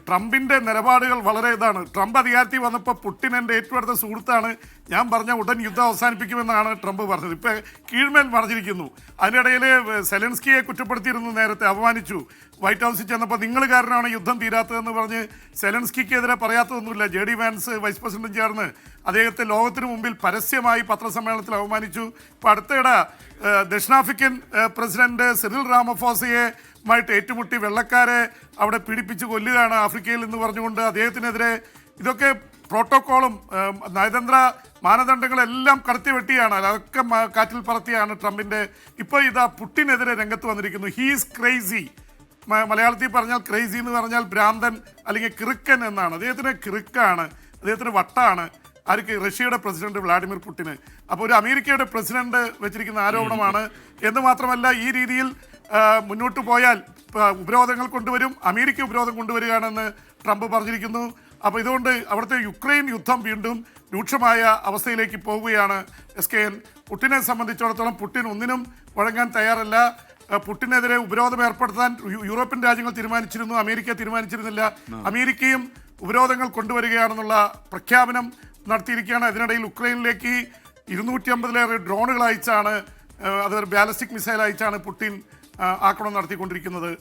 ട്രംപിന്റെ നിലപാടുകൾ വളരെ ഇതാണ്. ട്രംപ് അധികാരത്തിൽ വന്നപ്പോൾ പുടിൻ എൻ്റെ ഏറ്റവും അടുത്ത സുഹൃത്താണ്, ഞാൻ പറഞ്ഞ ഉടൻ യുദ്ധം അവസാനിപ്പിക്കുമെന്നാണ് ട്രംപ് പറഞ്ഞത്. ഇപ്പം കീഴ്മേൽ പറഞ്ഞിരിക്കുന്നു. അതിനിടയിൽ സെലൻസ്കിയെ കുറ്റപ്പെടുത്തിയിരുന്നു, നേരത്തെ അപമാനിച്ചു. വൈറ്റ് ഹൗസിൽ ചെന്നപ്പോൾ നിങ്ങൾ കാരണമാണ് യുദ്ധം തീരാത്തതെന്ന് പറഞ്ഞ് സെലൻസ്കിക്കെതിരെ പറയാത്തതൊന്നുമില്ല. ജെ ഡി വാൻസ് വൈസ് പ്രസിഡന്റും ചേർന്ന് അദ്ദേഹത്തെ ലോകത്തിന് മുമ്പിൽ പരസ്യമായി പത്രസമ്മേളനത്തിൽ അപമാനിച്ചു. ഇപ്പോൾ അടുത്തിടെ ദക്ഷിണാഫ്രിക്കൻ പ്രസിഡന്റ് സിറിൽ റാമഫോസയെ മായിട്ട് ഏറ്റുമുട്ടി വെള്ളക്കാരെ അവിടെ പീഡിപ്പിച്ച് കൊല്ലുകയാണ് ആഫ്രിക്കയിൽ എന്ന് പറഞ്ഞുകൊണ്ട് അദ്ദേഹത്തിനെതിരെ ഇതൊക്കെ പ്രോട്ടോക്കോളും നയതന്ത്ര മാനദണ്ഡങ്ങളെല്ലാം കടത്തി വെട്ടിയാണ്. അതൊക്കെ കാറ്റിൽ പറത്തിയാണ് ട്രംപിൻ്റെ. ഇപ്പോൾ ഇതാ പുടിനെതിരെ രംഗത്ത് വന്നിരിക്കുന്നു. He's crazy. മലയാളത്തിൽ പറഞ്ഞാൽ ക്രേസി എന്ന് പറഞ്ഞാൽ ഭ്രാന്തൻ അല്ലെങ്കിൽ കിറുക്കൻ എന്നാണ്. അദ്ദേഹത്തിന് കിറുക്കാണ്, അദ്ദേഹത്തിന് വട്ടാണ്. ആർക്ക്? റഷ്യയുടെ പ്രസിഡന്റ് വ്ളാഡിമിർ പുടിന്. അപ്പോൾ ഒരു അമേരിക്കയുടെ പ്രസിഡന്റ് വെച്ചിരിക്കുന്ന ആരോപണമാണ്. എന്ന് മാത്രമല്ല, ഈ രീതിയിൽ മുന്നോട്ട് പോയാൽ ഉപരോധങ്ങൾ കൊണ്ടുവരും, അമേരിക്ക ഉപരോധം കൊണ്ടുവരികയാണെന്ന് ട്രംപ് പറഞ്ഞിരിക്കുന്നു. അപ്പോൾ ഇതുകൊണ്ട് അവിടുത്തെ യുക്രൈൻ യുദ്ധം വീണ്ടും രൂക്ഷമായ അവസ്ഥയിലേക്ക് പോവുകയാണ്. SKN പുടിനെ സംബന്ധിച്ചിടത്തോളം പുടിൻ ഒന്നിനും വഴങ്ങാൻ തയ്യാറല്ല. പുടിനെതിരെ ഉപരോധം ഏർപ്പെടുത്താൻ യൂറോപ്യൻ രാജ്യങ്ങൾ തീരുമാനിച്ചിരുന്നു, അമേരിക്ക തീരുമാനിച്ചിരുന്നില്ല. അമേരിക്കയും ഉപരോധങ്ങൾ കൊണ്ടുവരികയാണെന്നുള്ള പ്രഖ്യാപനം നടത്തിയിരിക്കുകയാണ്. അതിനിടയിൽ ഉക്രൈനിലേക്ക് 250-ലേറെ ഡ്രോണുകൾ അയച്ചാണ്, അതൊരു ബാലിസ്റ്റിക് മിസൈൽ അയച്ചാണ് പുടിൻ ആക്രമണം നടത്തിക്കൊണ്ടിരിക്കുന്നത്.